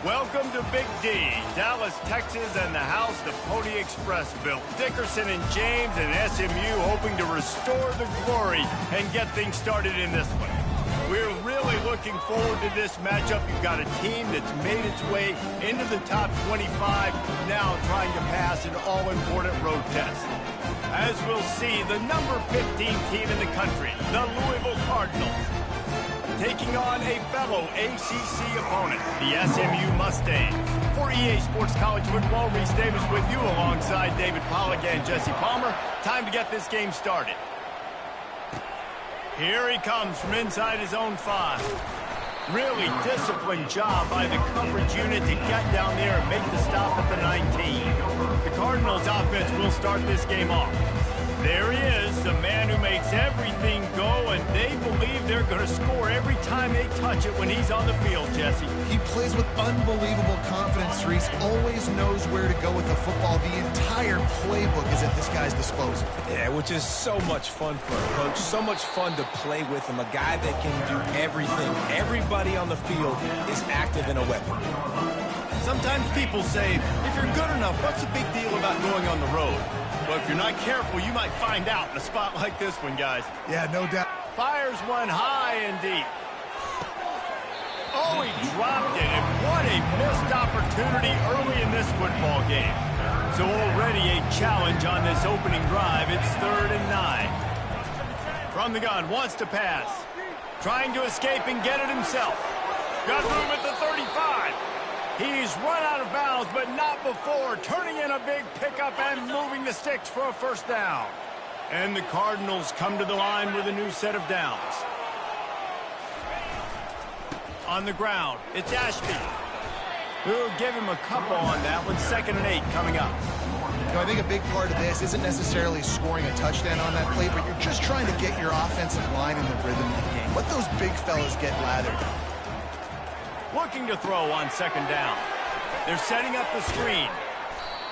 Welcome to Big D, Dallas, Texas, and the house the Pony Express built. Dickerson and James and SMU hoping to restore the glory and get things started in this one. We're really looking forward to this matchup. You've got a team that's made its way into the top 25, now trying to pass an all-important road test. As we'll see, the number 15 team in the country, the Louisville Cardinals, taking on a fellow ACC opponent, the SMU Mustangs. For EA Sports College Football, Reese Davis with you alongside David Pollack and Jesse Palmer. Time to get this game started. Here he comes from inside his own 5. Really disciplined job by the coverage unit to get down there and make the stop at the 19. The Cardinals offense will start this game off. There he is, the man who makes everything go, and they believe they're going to score every time they touch it when he's on the field, Jesse. He plays with unbelievable confidence, Reese. Always knows where to go with the football. The entire playbook is at this guy's disposal. Yeah, which is so much fun for a coach. So much fun to play with him. A guy that can do everything. Everybody on the field is active in a weapon. Sometimes people say, if you're good enough, what's the big deal about going on the road? Well, if you're not careful, you might find out in a spot like this one, guys. Yeah, no doubt. Fires one high and deep. Oh, he dropped it, and what a missed opportunity early in this football game. So already a challenge on this opening drive. It's 3rd and 9. From the gun, wants to pass. Trying to escape and get it himself. Got room at the 35. He's run out of bounds, but not before, turning in a big pickup and moving the sticks for a first down. And the Cardinals come to the line with a new set of downs. On the ground, it's Ashby. We'll give him a couple on that one. 2nd and 8 coming up. You know, I think a big part of this isn't necessarily scoring a touchdown on that play, but you're just trying to get your offensive line in the rhythm of the game. Let those big fellas get lathered. Looking to throw on 2nd down. They're setting up the screen.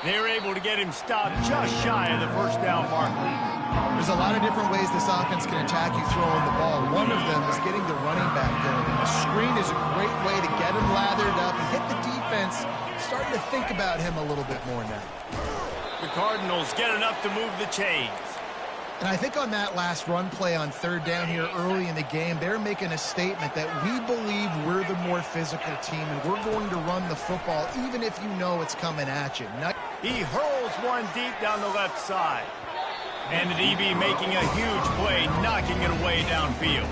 They're able to get him stopped just shy of the first down marker. There's a lot of different ways this offense can attack you throwing the ball. One of them is getting the running back going. A screen is a great way to get him lathered up and get the defense starting to think about him a little bit more now. The Cardinals get enough to move the chains. And I think on that last run play on 3rd down here early in the game, they're making a statement that we believe we're the more physical team and we're going to run the football even if you know it's coming at you. He hurls one deep down the left side. And the DB making a huge play, knocking it away downfield.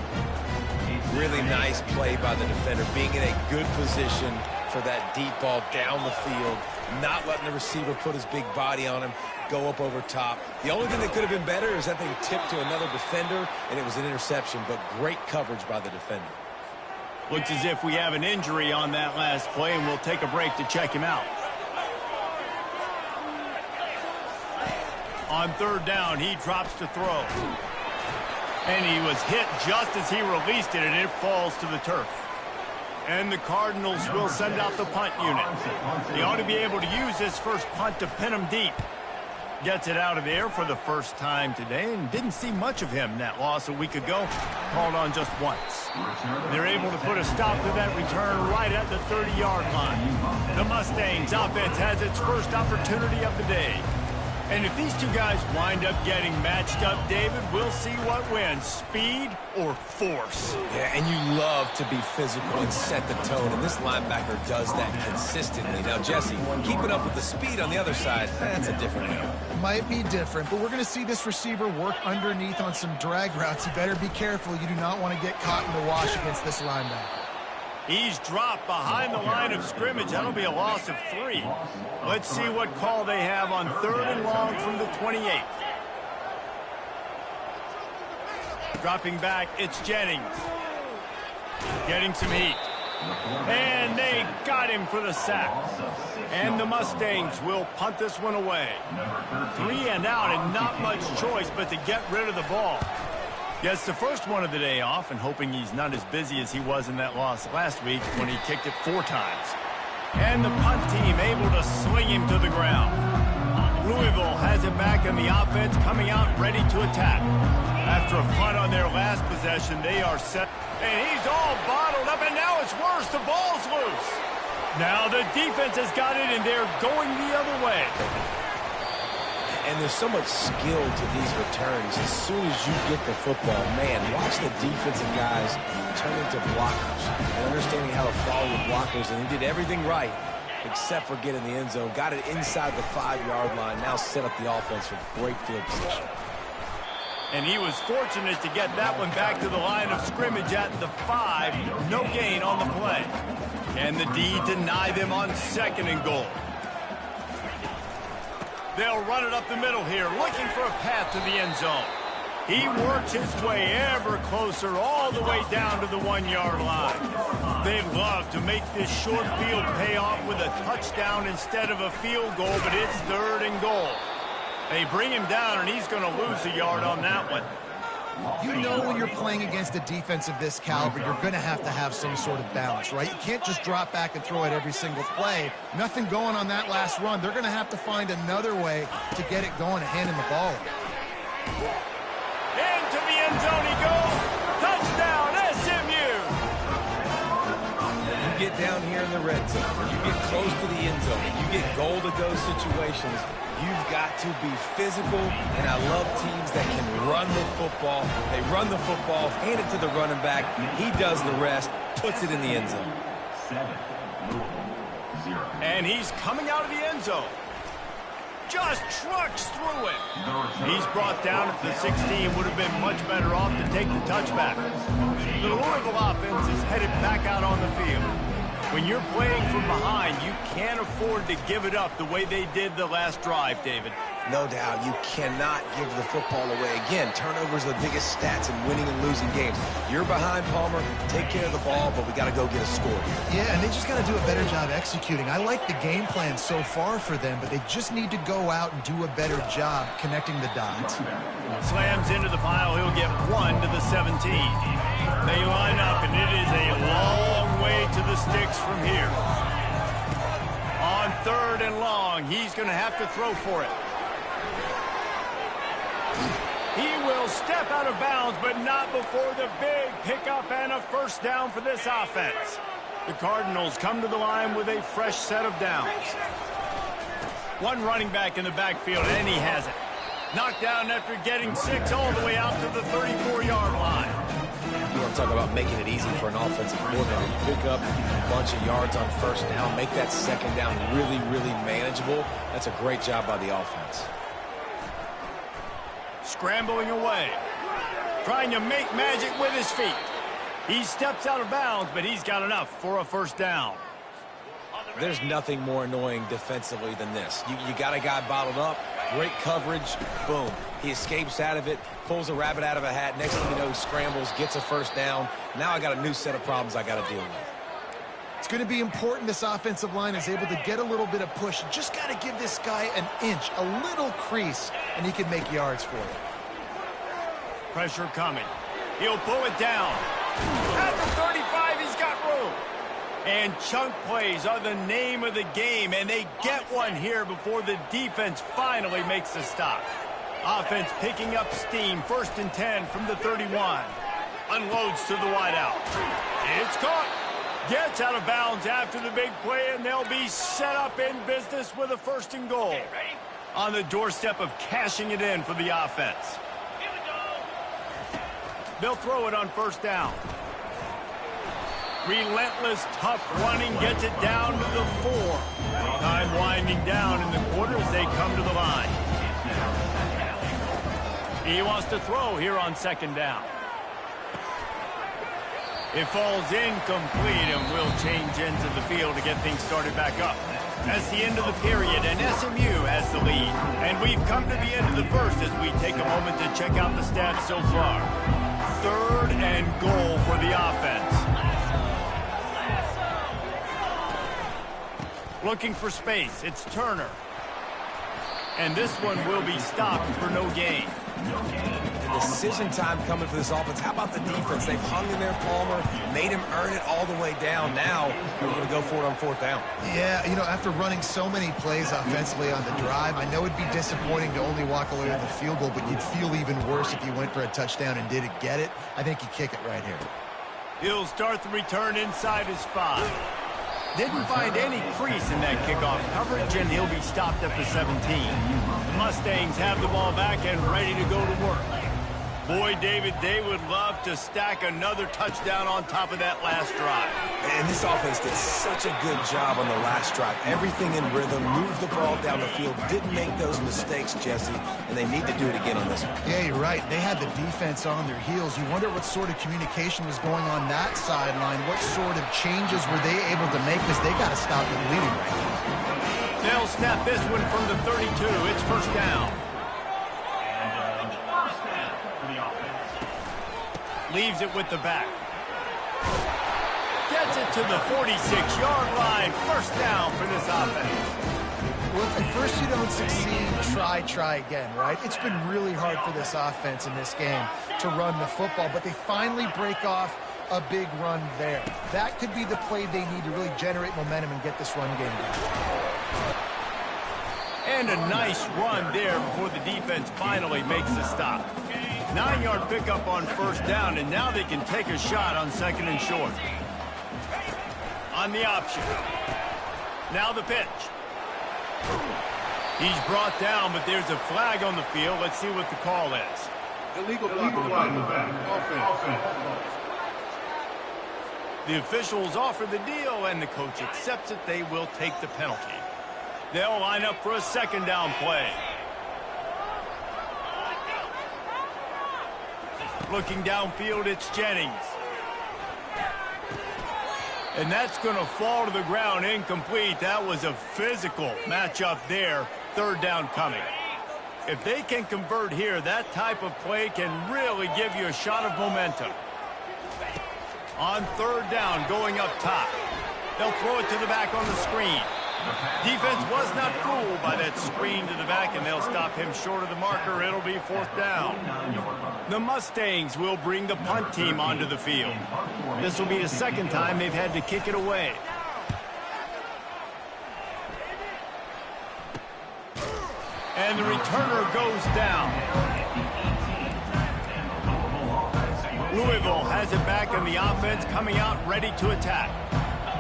Really nice play by the defender, being in a good position for that deep ball down the field, not letting the receiver put his big body on him, go up over top. The only thing that could have been better is that thing tipped to another defender, and it was an interception, but great coverage by the defender. Looks as if we have an injury on that last play, and we'll take a break to check him out. On 3rd down, he drops to throw. And he was hit just as he released it, and it falls to the turf. And the Cardinals will send out the punt unit. They ought to be able to use this first punt to pin him deep. Gets it out of the air for the first time today, and didn't see much of him. That loss a week ago, called on just once. They're able to put a stop to that return right at the 30-yard line. The Mustangs offense has its first opportunity of the day. And if these two guys wind up getting matched up, David, we'll see what wins, speed or force. Yeah, and you love to be physical and set the tone, and this linebacker does that consistently. Now, Jesse, keeping up with the speed on the other side, that's a different animal. Might be different, but we're going to see this receiver work underneath on some drag routes. You better be careful. You do not want to get caught in the wash against this linebacker. He's dropped behind the line of scrimmage. That'll be a loss of 3. Let's see what call they have on 3rd and long from the 28. Dropping back, it's Jennings. Getting some heat. And they got him for the sack. And the Mustangs will punt this one away. 3 and out, and not much choice but to get rid of the ball. Gets the first one of the day off, and hoping he's not as busy as he was in that loss last week when he kicked it 4 times. And the punt team able to sling him to the ground. Louisville has it back in the offense, coming out ready to attack. After a punt on their last possession, they are set. And he's all bottled up, and now it's worse. The ball's loose. Now the defense has got it, and they're going the other way. And there's so much skill to these returns. As soon as you get the football, man, watch the defensive guys turn into blockers and understanding how to follow the blockers. And he did everything right except for getting the end zone. Got it inside the 5-yard line. Now set up the offense for great field position. And he was fortunate to get that one back to the line of scrimmage at the 5. No gain on the play. And the D deny them on 2nd and goal. They'll run it up the middle here, looking for a path to the end zone. He works his way ever closer all the way down to the 1-yard line. They love to make this short field pay off with a touchdown instead of a field goal, but it's 3rd and goal. They bring him down, and he's going to lose a yard on that one. You know when you're playing against a defense of this caliber, you're going to have some sort of balance, right? You can't just drop back and throw it every single play. Nothing going on that last run. They're going to have to find another way to get it going and handing the ball. Into the end zone he goes. Touchdown, SMU! You get down here in the red zone, and you get close to the end zone, and you get goal-to-go situations, you've got to be physical, and I love teams that can run the football. They run the football, hand it to the running back. He does the rest, puts it in the end zone. And he's coming out of the end zone. Just trucks through it. He's brought down at the 16. Would have been much better off to take the touchback. The Louisville offense is headed back out on the field. When you're playing from behind, you can't afford to give it up the way they did the last drive, David. No doubt, you cannot give the football away. Again, turnovers are the biggest stats in winning and losing games. You're behind, Palmer, take care of the ball, but we got to go get a score here. Yeah, and they just got to do a better job executing. I like the game plan so far for them, but they just need to go out and do a better job connecting the dots. Slams into the pile. He'll get 1 to the 17. They line up, and it is a long way to the sticks from here. On 3rd and long, he's going to have to throw for it. He will step out of bounds, but not before the big pickup and a first down for this offense. The Cardinals come to the line with a fresh set of downs. One running back in the backfield, and he has it. Knocked down after getting 6 all the way out to the 34-yard line. You want to talk about making it easy for an offensive coordinator. You pick up a bunch of yards on first down, make that second down really, really manageable. That's a great job by the offense. Scrambling away. Trying to make magic with his feet. He steps out of bounds, but he's got enough for a first down. There's nothing more annoying defensively than this. You got a guy bottled up, great coverage, boom. He escapes out of it, pulls a rabbit out of a hat. Next thing you know, he scrambles, gets a first down. Now I got a new set of problems I got to deal with. It's going to be important this offensive line is able to get a little bit of push. Just got to give this guy an inch, a little crease, and he can make yards for it. Pressure coming. He'll pull it down. At the 35, he's got room. And chunk plays are the name of the game, and they get one here before the defense finally makes the stop. Offense picking up steam, 1st and 10 from the 31. Unloads to the wideout. It's caught. Gets out of bounds after the big play, and they'll be set up in business with a 1st and goal. On the doorstep of cashing it in for the offense. They'll throw it on 1st down. Relentless, tough running gets it down to the 4. Time winding down in the quarter as they come to the line. He wants to throw here on 2nd down. It falls incomplete, and will change ends of the field to get things started back up. That's the end of the period, and SMU has the lead. And we've come to the end of the first as we take a moment to check out the stats so far. 3rd and goal for the offense. Looking for space. It's Turner. And this one will be stopped for no gain. And decision time coming for this offense. How about the defense? They've hung in there, Palmer, made him earn it all the way down. Now we're going to go for it on 4th down. Yeah, you know, after running so many plays offensively on the drive, I know it'd be disappointing to only walk away with a field goal, but you'd feel even worse if you went for a touchdown and didn't get it. I think you kick it right here. He'll start the return inside his 5. Didn't find any crease in that kickoff coverage, and he'll be stopped at the 17. The Mustangs have the ball back and ready to go to work. Boy, David, they would love to stack another touchdown on top of that last drive. And this offense did such a good job on the last drive. Everything in rhythm, moved the ball down the field, didn't make those mistakes, Jesse, and they need to do it again on this one. Yeah, you're right. They had the defense on their heels. You wonder what sort of communication was going on that sideline. What sort of changes were they able to make, because they got to stop them leading right now. They'll snap this one from the 32. It's 1st down. Leaves it with the back. Gets it to the 46-yard line. 1st down for this offense. Well, if at first you don't succeed, try again, right? It's been really hard for this offense in this game to run the football, but they finally break off a big run there. That could be the play they need to really generate momentum and get this run game going. And a nice run there before the defense finally makes the stop. 9-yard pickup on 1st down, and now they can take a shot on 2nd and short. On the option. Now the pitch. He's brought down, but there's a flag on the field. Let's see what the call is. Illegal block in the back. The officials offer the deal, and the coach accepts it. They will take the penalty. They'll line up for a 2nd down play. Looking downfield, it's Jennings. And that's going to fall to the ground, incomplete. That was a physical matchup there. 3rd down coming. If they can convert here, that type of play can really give you a shot of momentum. On 3rd down, going up top. They'll throw it to the back on the screen. Defense was not fooled by that screen to the back, and they'll stop him short of the marker. It'll be 4th down. The Mustangs will bring the punt team onto the field. This will be the 2nd time they've had to kick it away. And the returner goes down. Louisville has it back, and the offense coming out ready to attack.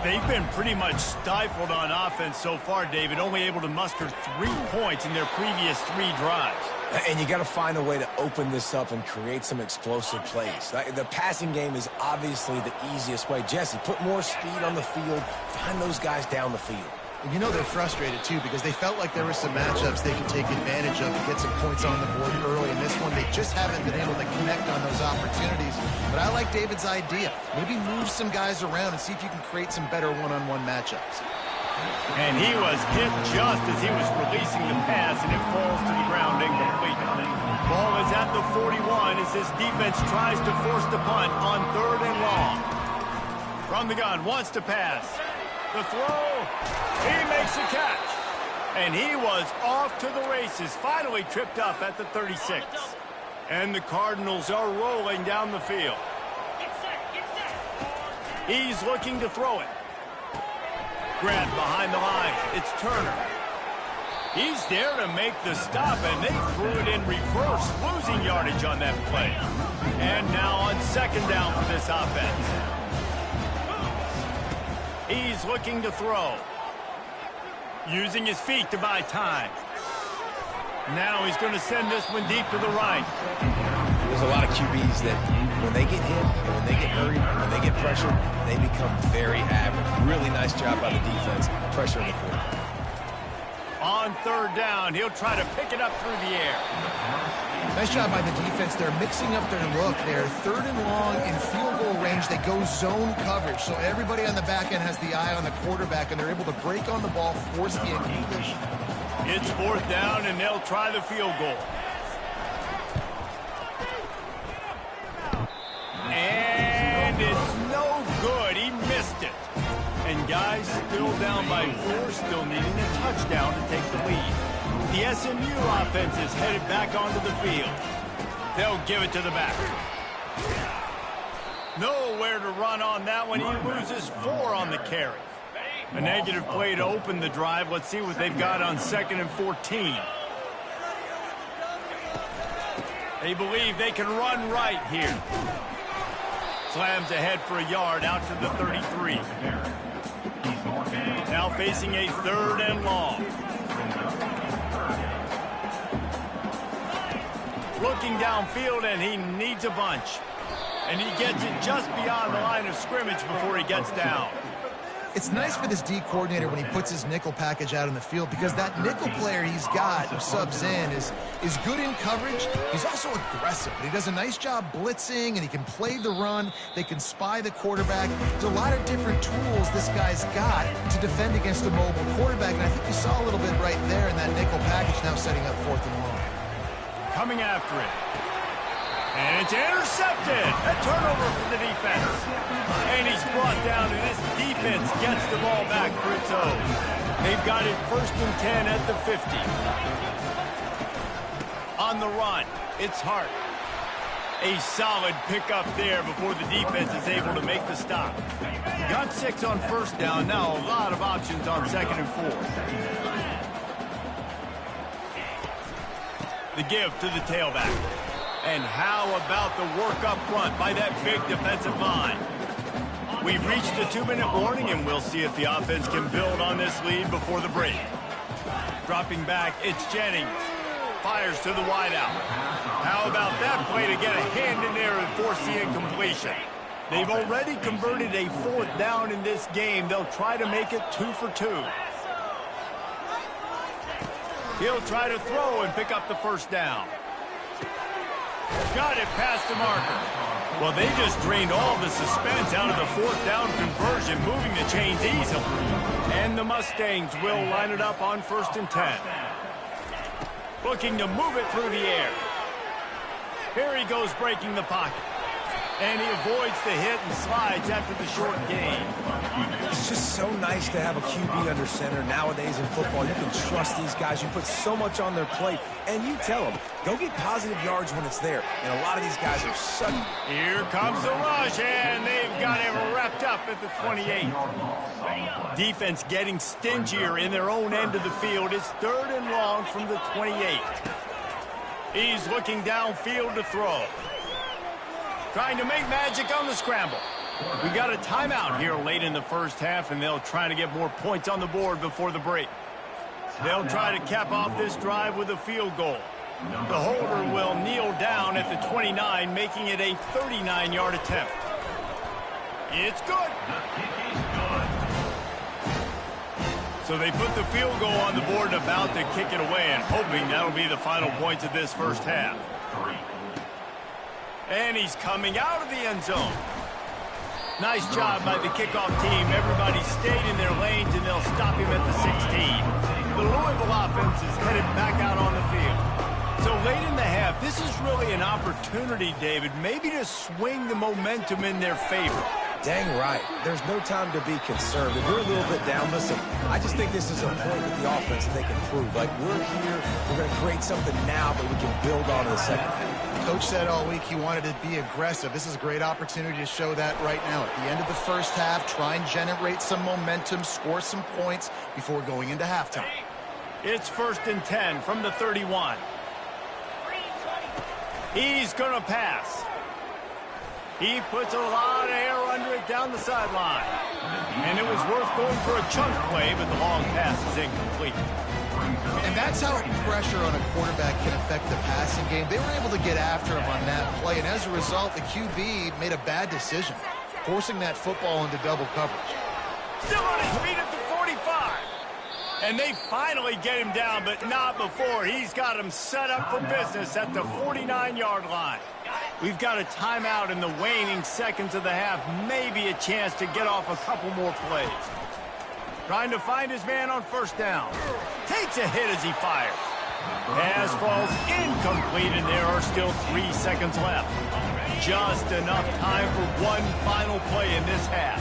They've been pretty much stifled on offense so far, David, only able to muster 3 points in their previous 3 drives. And you got to find a way to open this up and create some explosive plays. The passing game is obviously the easiest way. Jesse, put more speed on the field, find those guys down the field. And you know they're frustrated, too, because they felt like there were some matchups they could take advantage of to get some points on the board early. In this one, they just haven't been able to connect on those opportunities. But I like David's idea. Maybe move some guys around and see if you can create some better one-on-one matchups. And he was hit just as he was releasing the pass, and it falls to the ground incomplete. Ball is at the 41 as this defense tries to force the punt on 3rd and long. From the gun, wants to pass. The throw, he makes the catch. And he was off to the races, finally tripped up at the 36. And the Cardinals are rolling down the field. He's looking to throw it. Grabbed behind the line, it's Turner. He's there to make the stop, and they threw it in reverse, losing yardage on that play. And now on 2nd down for this offense. He's looking to throw. Using his feet to buy time. Now he's going to send this one deep to the right. There's a lot of QBs that when they get hit, and when they get hurried, and when they get pressured, they become very average. Really nice job by the defense, pressuring the quarterback. On 3rd down, he'll try to pick it up through the air. Nice job by the defense. They're mixing up their look. They're 3rd and long in field goal range. They go zone coverage. So everybody on the back end has the eye on the quarterback, and they're able to break on the ball, force the incompletion. It's 4th down, and they'll try the field goal. And it's no good. He missed it. And guys. Still down by 4, still needing a touchdown to take the lead. The SMU offense is headed back onto the field. They'll give it to the back. Nowhere to run on that one. He loses 4 on the carry. A negative play to open the drive. Let's see what they've got on 2nd and 14. They believe they can run right here. Slams ahead for a yard out to the 33. Now facing a 3rd and long. Looking downfield, and he needs a bunch. And he gets it just beyond the line of scrimmage before he gets down. It's nice for this D coordinator when he puts his nickel package out in the field, because that nickel player he's got who subs in is good in coverage. He's also aggressive, but he does a nice job blitzing, and he can play the run. They can spy the quarterback. There's a lot of different tools this guy's got to defend against a mobile quarterback, and I think you saw a little bit right there in that nickel package, now setting up 4th and long. Coming after it. And it's intercepted. A turnover for the defense. And he's brought down, and this defense gets the ball back for its own. They've got it 1st and 10 at the 50. On the run, it's Hart. A solid pickup there before the defense is able to make the stop. Got 6 on 1st down. Now a lot of options on 2nd and 4. The give to the tailback. And how about the work up front by that big defensive line? We've reached the 2-minute warning, and we'll see if the offense can build on this lead before the break. Dropping back, it's Jennings. Fires to the wideout. How about that play to get a hand in there and force the incompletion? They've already converted a 4th down in this game. They'll try to make it 2 for 2. He'll try to throw and pick up the 1st down. Got it past the marker. Well, they just drained all the suspense out of the 4th down conversion, moving the chains easily. And the Mustangs will line it up on 1st and 10. Looking to move it through the air. Here he goes breaking the pocket. And he avoids the hit and slides after the short gain. It's just so nice to have a QB under center. Nowadays in football, you can trust these guys. You put so much on their plate, and you tell them, go get positive yards when it's there. And a lot of these guys are sudden. Here comes the rush, and they've got it wrapped up at the 28. Defense getting stingier in their own end of the field. It's 3rd and long from the 28. He's looking downfield to throw. Trying to make magic on the scramble. We got a timeout here late in the 1st half, and they'll try to get more points on the board before the break. They'll try to cap off this drive with a field goal. The holder will kneel down at the 29, making it a 39-yard attempt. It's good. So they put the field goal on the board and about to kick it away, and hoping that'll be the final points of this 1st half. And he's coming out of the end zone. Nice job by the kickoff team. Everybody stayed in their lanes, and they'll stop him at the 16. The Louisville offense is headed back out on the field. So late in the half, this is really an opportunity, David, maybe to swing the momentum in their favor. Dang right. There's no time to be conservative. We're a little bit down. Listen, I just think this is a point with the offense that they can prove. Like, we're here, we're going to create something now, but we can build on to the 2nd half. Coach said all week he wanted to be aggressive. This is a great opportunity to show that right now. At the end of the 1st half, try and generate some momentum, score some points before going into halftime. It's 1st and 10 from the 31. He's going to pass. He puts a lot of air under it down the sideline. And it was worth going for a chunk play, but the long pass is incomplete. And that's how pressure on a quarterback can affect the passing game. They were able to get after him on that play, and as a result, the QB made a bad decision, forcing that football into double coverage. Still on his feet at the 45. And they finally get him down, but not before. He's got him set up for business at the 49-yard line. We've got a timeout in the waning seconds of the half. Maybe a chance to get off a couple more plays. Trying to find his man on 1st down. Takes a hit as he fires. Pass falls incomplete, and there are still 3 seconds left. Just enough time for one final play in this half.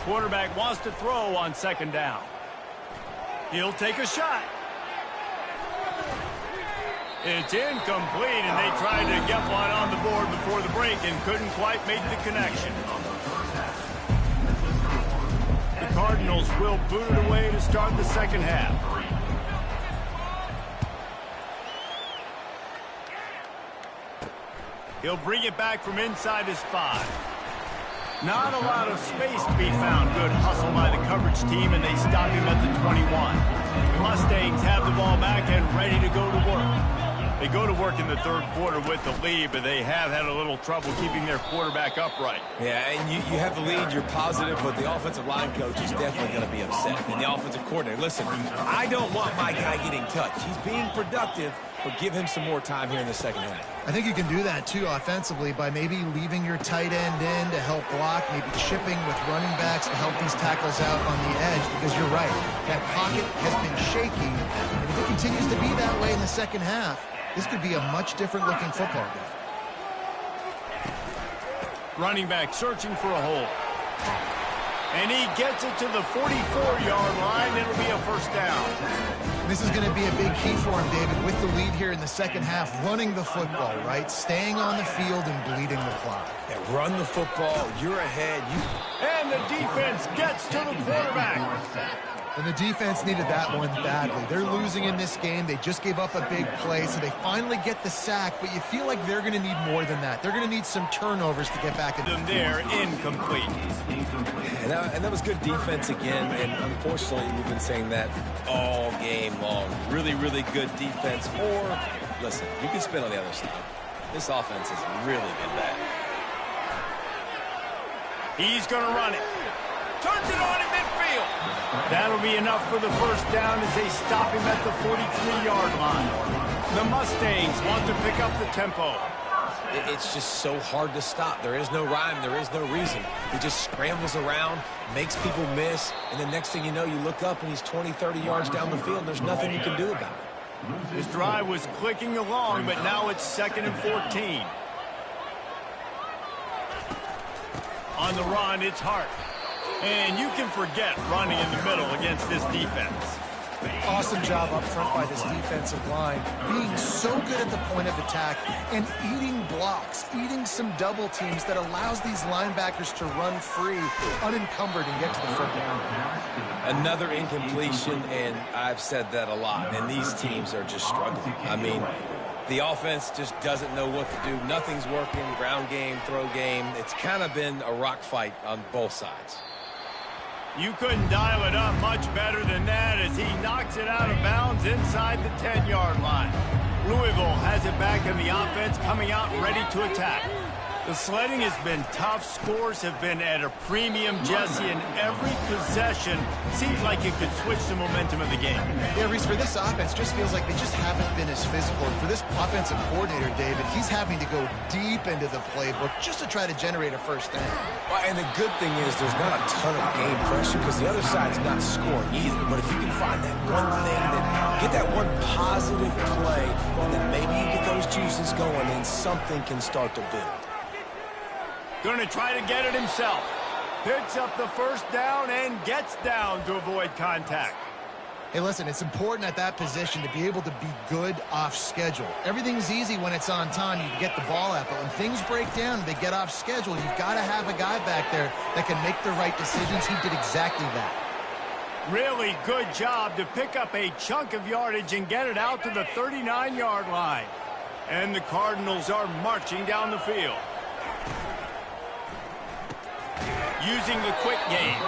quarterback wants to throw on second down. He'll take a shot. It's incomplete, and they tried to get one on the board before the break and couldn't quite make the connection. The Cardinals will boot it away to start the second half. He'll bring it back from inside his 5. Not a lot of space to be found. Good hustle by the coverage team, and they stop him at the 21. The Mustangs have the ball back and ready to go to work. They go to work in the third quarter with the lead, but they have had a little trouble keeping their quarterback upright. Yeah, and you have the lead, you're positive, but the offensive line coach is definitely going to be upset. And the offensive coordinator, listen, I don't want my guy getting touched. He's being productive, but give him some more time here in the second half. I think you can do that, too, offensively, by maybe leaving your tight end in to help block, maybe chipping with running backs to help these tackles out on the edge, because you're right. That pocket has been shaky, and if it continues to be that way in the second half, this could be a much different-looking football game. Running back searching for a hole. And he gets it to the 44-yard line. It'll be a first down. This is going to be a big key for him, David, with the lead here in the second half, running the football, right? Staying on the field and bleeding the clock. Yeah, run the football. You're ahead. And the defense gets to the quarterback. And the defense needed that one badly. They're losing in this game. They just gave up a big play, so they finally get the sack, but you feel like they're going to need more than that. They're going to need some turnovers to get back into them there, incomplete. And that was good defense again, and unfortunately, we've been saying that all game long. Really, really good defense. Or, listen, you can spin on the other side. This offense has really been bad. He's going to run it. Turns it on in midfield. That'll be enough for the first down as they stop him at the 43-yard line. The Mustangs want to pick up the tempo. It's just so hard to stop. There is no rhyme. There is no reason. He just scrambles around, makes people miss, and the next thing you know, you look up and he's 20, 30 yards down the field, and there's nothing you can do about it. His drive was clicking along, but now it's 2nd and 14. On the run, it's Hart. And you can forget running in the middle against this defense. Awesome job up front by this defensive line, being so good at the point of attack and eating blocks, eating some double teams that allows these linebackers to run free, unencumbered, and get to the first down. Another incompletion, and I've said that a lot, and these teams are just struggling. I mean, the offense just doesn't know what to do. Nothing's working, ground game, throw game. It's kind of been a rock fight on both sides. You couldn't dial it up much better than that as he knocks it out of bounds inside the 10-yard line. Louisville has it back in the offense, coming out ready to attack. The sledding has been tough. Scores have been at a premium, Jesse, and every possession seems like it could switch the momentum of the game. Yeah, Reese, for this offense, just feels like they just haven't been as physical. And for this offensive coordinator, David, he's having to go deep into the playbook just to try to generate a first down. Well, and the good thing is there's not a ton of game pressure because the other side's not scoring either. But if you can find that one thing, that get that one positive play, and then maybe you get those juices going and something can start to build. Going to try to get it himself. Picks up the first down and gets down to avoid contact. Hey, listen, it's important at that position to be able to be good off schedule. Everything's easy when it's on time. You can get the ball out, but when things break down and they get off schedule, you've got to have a guy back there that can make the right decisions. He did exactly that. Really good job to pick up a chunk of yardage and get it out to the 39-yard line. And the Cardinals are marching down the field. Using the quick game.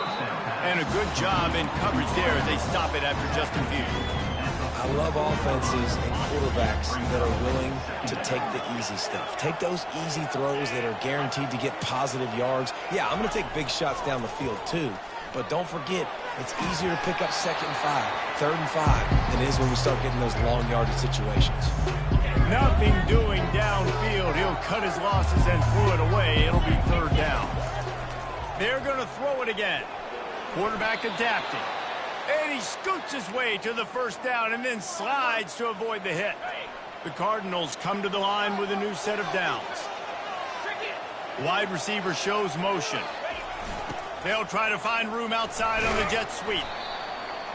And a good job in coverage there as they stop it after just a few. I love offenses and quarterbacks that are willing to take the easy stuff. Take those easy throws that are guaranteed to get positive yards. Yeah, I'm going to take big shots down the field too. But don't forget, it's easier to pick up 2nd and 5, 3rd and 5 than it is when we start getting those long yardage situations. Nothing doing downfield. He'll cut his losses and throw it away. It'll be 3rd down. They're going to throw it again. Quarterback adapting. And he scoots his way to the first down and then slides to avoid the hit. The Cardinals come to the line with a new set of downs. Wide receiver shows motion. They'll try to find room outside on the jet sweep.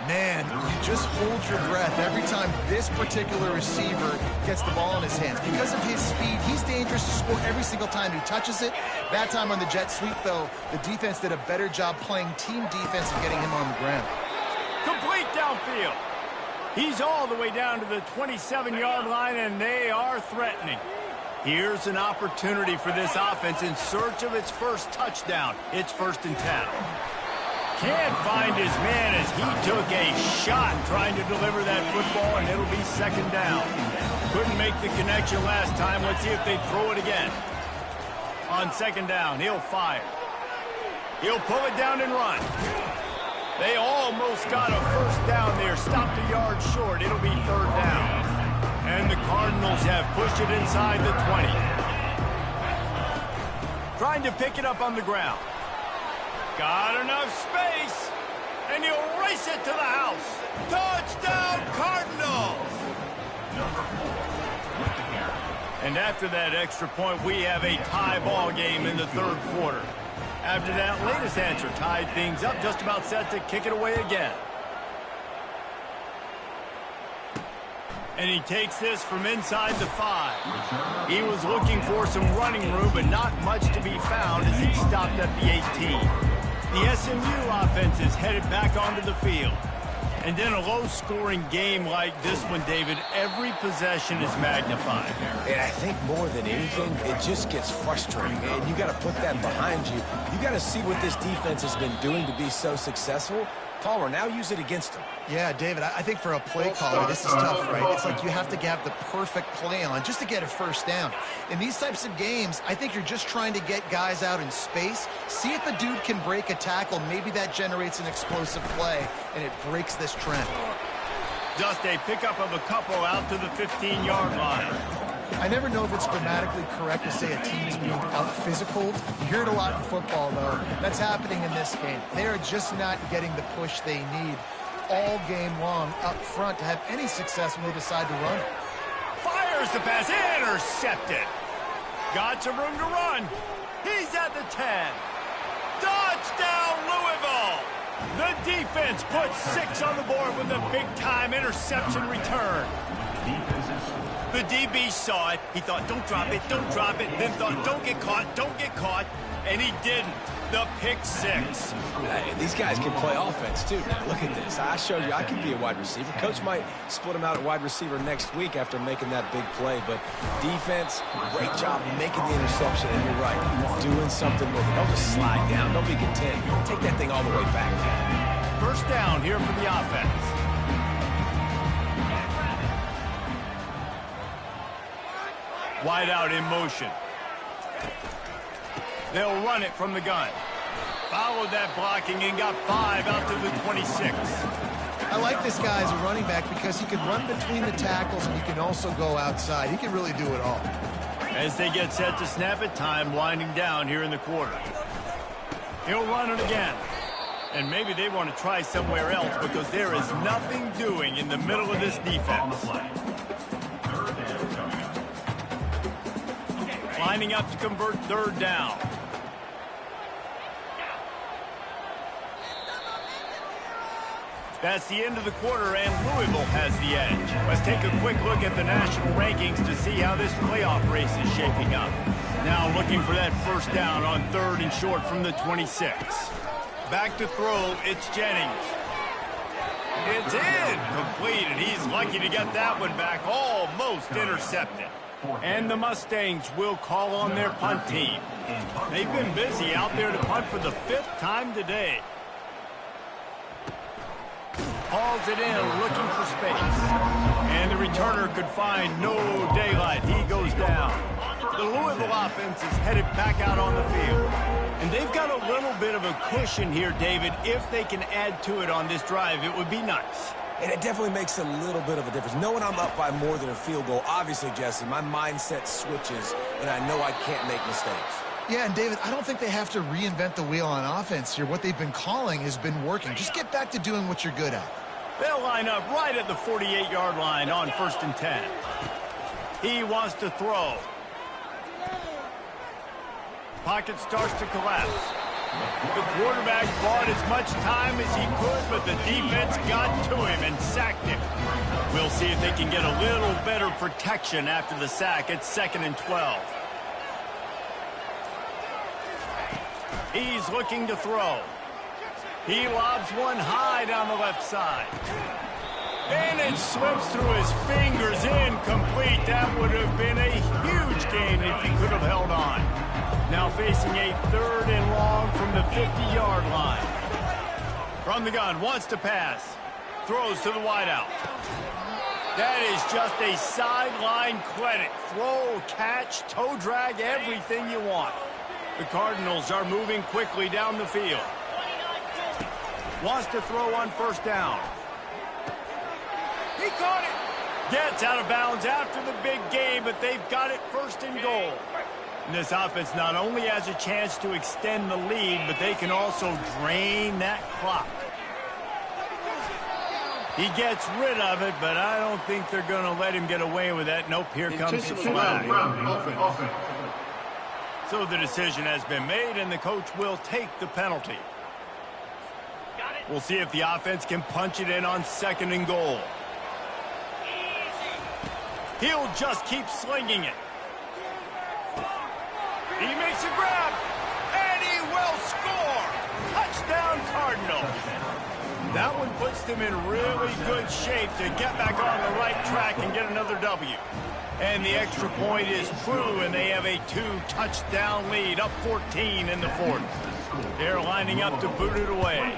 Man, you just hold your breath every time this particular receiver gets the ball in his hands. Because of his speed, he's dangerous to score every single time he touches it. That time on the jet sweep, though, the defense did a better job playing team defense and getting him on the ground. Complete downfield. He's all the way down to the 27-yard line, and they are threatening. Here's an opportunity for this offense in search of its first touchdown. It's 1st and 10. Can't find his man as he took a shot trying to deliver that football, and it'll be 2nd down. Couldn't make the connection last time. Let's see if they throw it again. On 2nd down, he'll fire. He'll pull it down and run. They almost got a 1st down there. Stopped a yard short. It'll be 3rd down. And the Cardinals have pushed it inside the 20. Trying to pick it up on the ground. Got enough space, and he'll race it to the house. Touchdown, Cardinals! And after that extra point, we have a tie ball game in the 3rd quarter. After that latest answer tied things up, just about set to kick it away again. And he takes this from inside the 5. He was looking for some running room, but not much to be found as he stopped at the 18. The SMU offense is headed back onto the field. And in a low-scoring game like this one, David, every possession is magnified. And I think more than anything, it just gets frustrating. And you got to put that behind you. You got to see what this defense has been doing to be so successful. Palmer, now use it against them. Yeah, David, I think for a play caller, this is tough, right? It's like you have to have the perfect play on just to get a 1st down. In these types of games, I think you're just trying to get guys out in space, see if a dude can break a tackle. Maybe that generates an explosive play, and it breaks this trend. Just a pickup of a couple out to the 15-yard line. I never know if it's grammatically correct to say a team's being out-physicaled. You hear it a lot in football, though. That's happening in this game. They are just not getting the push they need all game long up front to have any success when they decide to run. Fires the pass, intercepted. Got some room to run. He's at the 10. Touchdown, Louisville. The defense puts 6 on the board with a big-time interception return. The DB saw it. He thought, don't drop it, then thought, don't get caught, and he didn't. The pick 6. Hey, these guys can play offense, too. Now, look at this. I showed you I can be a wide receiver. Coach might split him out at wide receiver next week after making that big play, but defense, great job making the interception, and you're right, doing something with it. Don't just slide down. Don't be content. Take that thing all the way back. 1st down here for the offense. Wide out in motion. They'll run it from the gun. Followed that blocking and got 5 out to the 26. I like this guy as a running back because he can run between the tackles and he can also go outside. He can really do it all. As they get set to snap it, time winding down here in the quarter. He'll run it again. And maybe they want to try somewhere else because there is nothing doing in the middle of this defense. Lining up to convert 3rd down. That's the end of the quarter, and Louisville has the edge. Let's take a quick look at the national rankings to see how this playoff race is shaping up. Now looking for that 1st down on 3rd and short from the 26. Back to throw, it's Jennings. It's in, complete, and he's lucky to get that one back, almost intercepted. And the Mustangs will call on their punt team. They've been busy out there to punt for the 5th time today. Hauls it in, looking for space. And the returner could find no daylight. He goes down. The Louisville offense is headed back out on the field. And they've got a little bit of a cushion here, David. If they can add to it on this drive, it would be nice. And it definitely makes a little bit of a difference. Knowing I'm up by more than a field goal, obviously, Jesse, my mindset switches, and I know I can't make mistakes. Yeah, and David, I don't think they have to reinvent the wheel on offense here. What they've been calling has been working. Just get back to doing what you're good at. They'll line up right at the 48-yard line on 1st and 10. He wants to throw. Pocket starts to collapse. The quarterback bought as much time as he could, but the defense got to him and sacked him. We'll see if they can get a little better protection after the sack. It's 2nd and 12. He's looking to throw. He lobs one high down the left side. And it slips through his fingers, incomplete. That would have been a huge gain if he could have held on. Now facing a 3rd and long from the 50-yard line. From the gun, wants to pass. Throws to the wideout. That is just a sideline credit. Throw, catch, toe drag, everything you want. The Cardinals are moving quickly down the field. Wants to throw on 1st down. He caught it. Gets out of bounds after the big game, but they've got it 1st and goal. And this offense not only has a chance to extend the lead, but they can also drain that clock. He gets rid of it, but I don't think they're going to let him get away with that. Nope, here comes the flag. So the decision has been made, and the coach will take the penalty. We'll see if the offense can punch it in on 2nd and goal. He'll just keep slinging it. He makes a grab, and he will score. Touchdown, Cardinals. That one puts them in really good shape to get back on the right track and get another W. And the extra point is true, and they have a 2-touchdown lead, up 14 in the 4th. They're lining up to boot it away.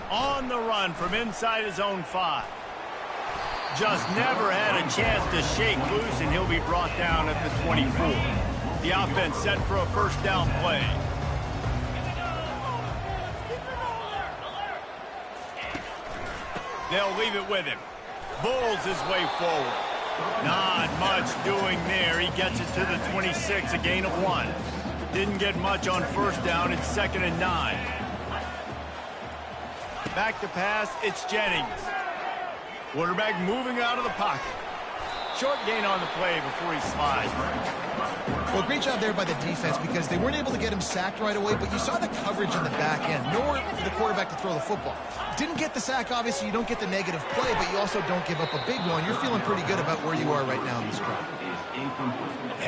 On the run from inside his own 5. Just never had a chance to shake loose, and he'll be brought down at the 24. The offense set for a 1st down play. They'll leave it with him. Bulls his way forward. Not much doing there. He gets it to the 26, a gain of 1. Didn't get much on 1st down. It's 2nd and 9. Back to pass, it's Jennings. Quarterback moving out of the pocket. Short gain on the play before he slides. Well, great job there by the defense because they weren't able to get him sacked right away, but you saw the coverage in the back end. Nowhere for the quarterback to throw the football. Didn't get the sack, obviously. You don't get the negative play, but you also don't give up a big one. You're feeling pretty good about where you are right now in this drive.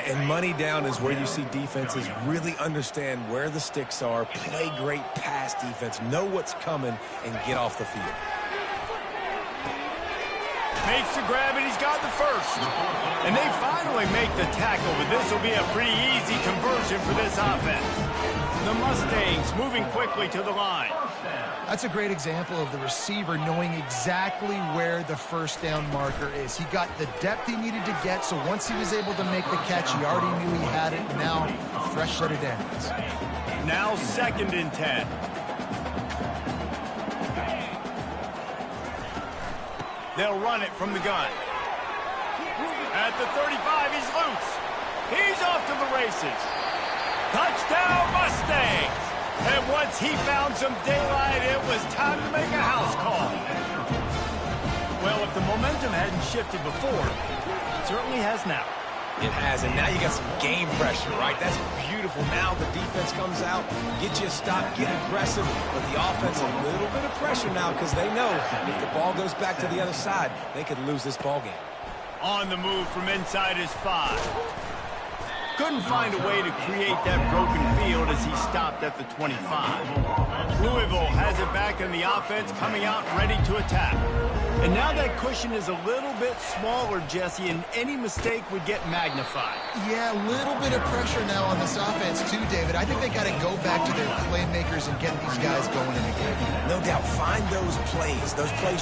And money down is where you see defenses really understand where the sticks are, play great pass defense, know what's coming, and get off the field. Makes the grab, and he's got the 1st. And they finally make the tackle, but this will be a pretty easy conversion for this offense. The Mustangs moving quickly to the line. That's a great example of the receiver knowing exactly where the 1st down marker is. He got the depth he needed to get, so once he was able to make the catch, he already knew he had it. Now, a fresh set of downs. Now 2nd and 10. They'll run it from the gun. At the 35, he's loose. He's off to the races. Touchdown, Mustangs! And once he found some daylight, it was time to make a house call. Well, if the momentum hadn't shifted before, it certainly has now. It has, and now you got some game pressure, right? That's beautiful. Now the defense comes out, get you a stop, get aggressive, but the offense a little bit of pressure now because they know if the ball goes back to the other side, they could lose this ball game. On the move from inside his 5. Couldn't find a way to create that broken field as he stopped at the 25. Louisville has it back in the offense, coming out ready to attack. And now that cushion is a little bit smaller, Jesse, and any mistake would get magnified. Yeah, a little bit of pressure now on this offense too, David. I think they got to go back to their playmakers and get these guys going in the game. No doubt, find those plays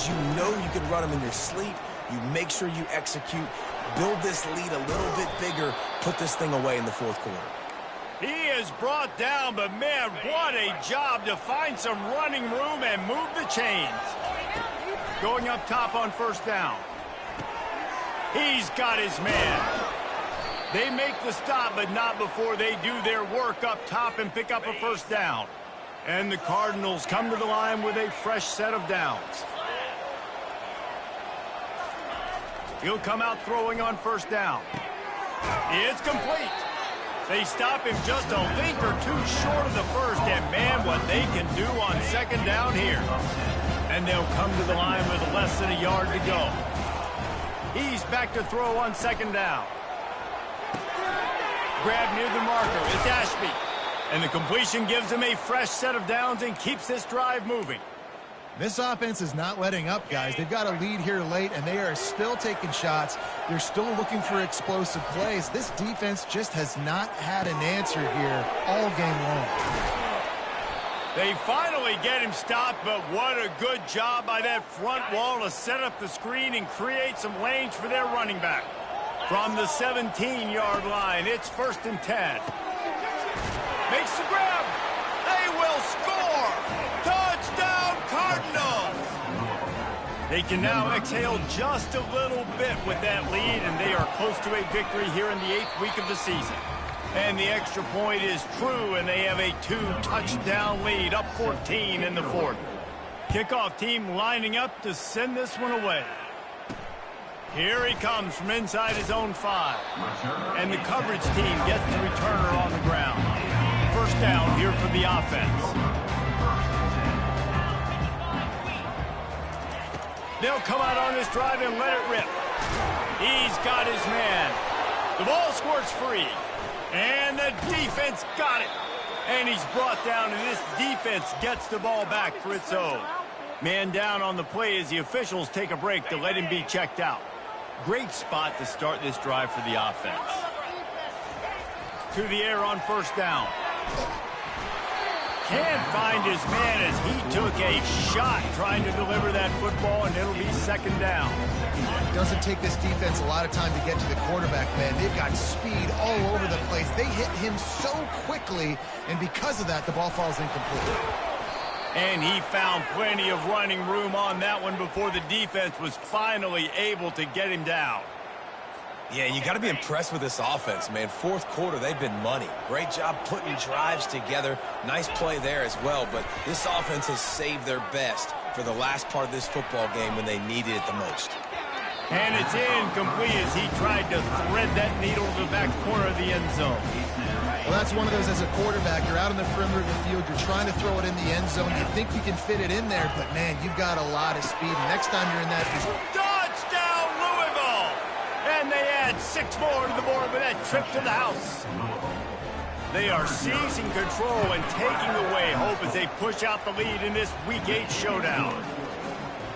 you know you can run them in your sleep. You make sure you execute, build this lead a little bit bigger, put this thing away in the 4th quarter. He is brought down, but man, what a job to find some running room and move the chains. Going up top on 1st down. He's got his man. They make the stop, but not before they do their work up top and pick up a 1st down. And the Cardinals come to the line with a fresh set of downs. He'll come out throwing on 1st down. It's complete. They stop him just a link or two short of the first, and man, what they can do on second down here. And they'll come to the line with less than a yard to go. He's back to throw on second down. Grab near the marker. It's Ashby. And the completion gives him a fresh set of downs and keeps this drive moving. This offense is not letting up, guys. They've got a lead here late, and they are still taking shots. They're still looking for explosive plays. This defense just has not had an answer here all game long. They finally get him stopped, but what a good job by that front wall to set up the screen and create some lanes for their running back. From the 17-yard line, it's 1st and 10. Makes the grab. They will score. Touchdown, Cardinals. They can now exhale just a little bit with that lead, and they are close to a victory here in the 8th week of the season. And the extra point is true, and they have a 2-touchdown lead, up 14 in the 4th. Kickoff team lining up to send this one away. Here he comes from inside his own 5. And the coverage team gets the returner on the ground. First down here for the offense. They'll come out on this drive and let it rip. He's got his man. The ball squirts free. And the defense got it. And he's brought down, and this defense gets the ball back for its own. Man down on the play as the officials take a break to let him be checked out. Great spot to start this drive for the offense. To the air on first down. Can't find his man as he took a shot trying to deliver that football, and it'll be second down. It doesn't take this defense a lot of time to get to the quarterback, man. They've got speed all over the place. They hit him so quickly, and because of that, the ball falls incomplete. And he found plenty of running room on that one before the defense was finally able to get him down. Yeah, you got to be impressed with this offense, man. 4th quarter, they've been money. Great job putting drives together. Nice play there as well, but this offense has saved their best for the last part of this football game when they needed it the most. And it's incomplete as he tried to thread that needle to the back corner of the end zone. Well, that's one of those as a quarterback. You're out on the perimeter of the field. You're trying to throw it in the end zone. You think you can fit it in there, but, man, you've got a lot of speed. And next time you're in that position. Touchdown, Louisville! And they add 6 more to the board with that trip to the house. They are seizing control and taking away hope as they push out the lead in this Week 8 showdown.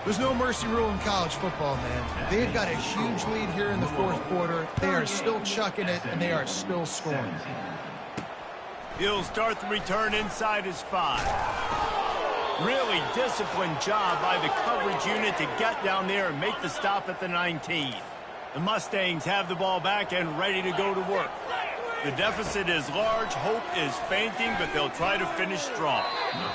There's no mercy rule in college football, man. They've got a huge lead here in the 4th quarter. They are still chucking it, and they are still scoring. He'll start the return inside his 5. Really disciplined job by the coverage unit to get down there and make the stop at the 19. The Mustangs have the ball back and ready to go to work. The deficit is large, hope is fainting, but they'll try to finish strong.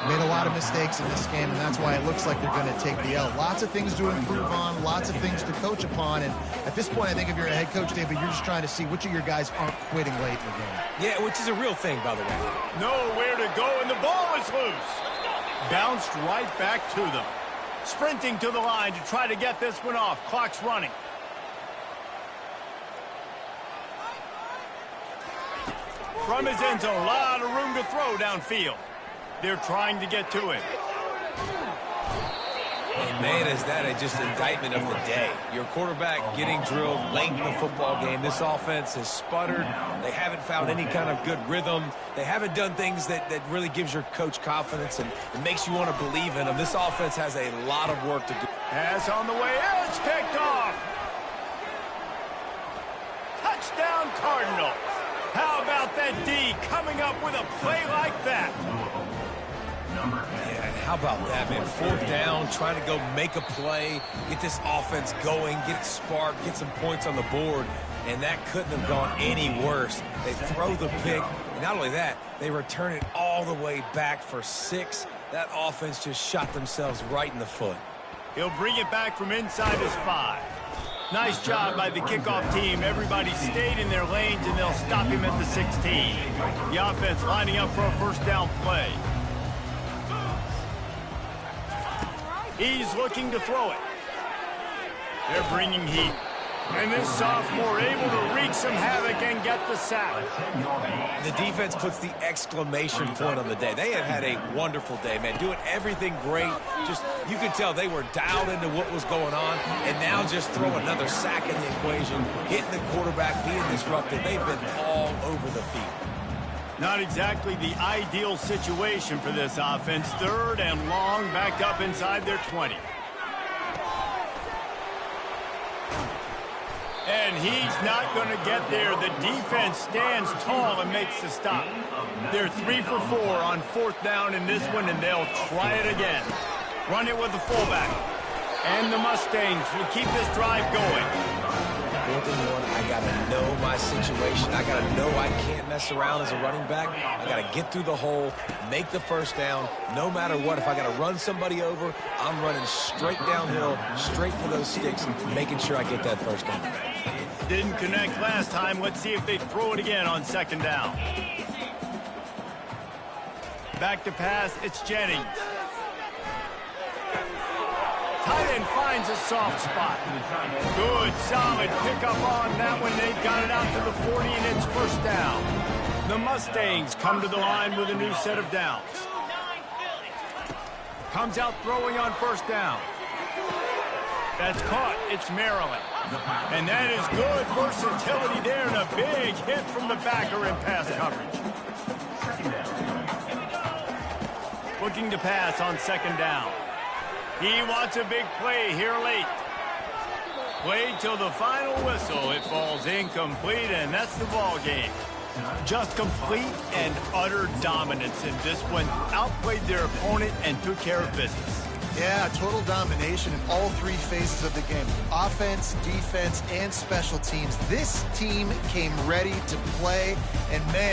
Made a lot of mistakes in this game, and that's why it looks like they're going to take the L. Lots of things to improve on, lots of things to coach upon, and at this point, I think if you're a head coach, David, you're just trying to see which of your guys aren't quitting late in the game. Yeah, which is a real thing, by the way. Nowhere to go, and the ball is loose. Bounced right back to them. Sprinting to the line to try to get this one off. Clock's running. From his end zone, a lot of room to throw downfield. They're trying to get to him. And man, is that just indictment of the day. Your quarterback getting drilled late in the football game. This offense has sputtered. They haven't found any kind of good rhythm. They haven't done things that really gives your coach confidence and makes you want to believe in them. This offense has a lot of work to do. Pass on the way. It's picked off. Touchdown, Cardinals. How about that D coming up with a play like that? Yeah, how about that, man? 4th down, trying to go make a play, get this offense going, get it sparked, get some points on the board, and that couldn't have gone any worse. They throw the pick, and not only that, they return it all the way back for 6. That offense just shot themselves right in the foot. He'll bring it back from inside his 5. Nice job by the kickoff team. Everybody stayed in their lanes, and they'll stop him at the 16. The offense lining up for a first down play. He's looking to throw it. They're bringing heat. And this sophomore able to wreak some havoc and get the sack. The defense puts the exclamation point on the day. They have had a wonderful day, man, doing everything great. Just, you could tell they were dialed into what was going on, and now just throw another sack in the equation, hitting the quarterback, being disruptive. They've been all over the field. Not exactly the ideal situation for this offense. 3rd and long, backed up inside their 20. And he's not going to get there. The defense stands tall and makes the stop. They're 3 for 4 on 4th down in this one, and they'll try it again. Run it with the fullback. And the Mustangs will keep this drive going. 4th and 1, I got to know my situation. I got to know I can't mess around as a running back. I got to get through the hole, make the first down. No matter what, if I got to run somebody over, I'm running straight downhill, straight for those sticks, making sure I get that first down. Didn't connect last time. Let's see if they throw it again on 2nd down. Back to pass, it's Jennings. Tight end finds a soft spot. Good, solid pickup on that one. They've got it out to the 40, and it's 1st down. The Mustangs come to the line with a new set of downs. Comes out throwing on 1st down. That's caught. It's Maryland. And that is good versatility there, and a big hit from the backer in pass coverage. Looking to pass on 2nd down. He wants a big play here late. Played till the final whistle. It falls incomplete, and that's the ball game. Just complete and utter dominance in this one. Outplayed their opponent and took care of business. Yeah, total domination in all 3 phases of the game. Offense, defense, and special teams. This team came ready to play, and man,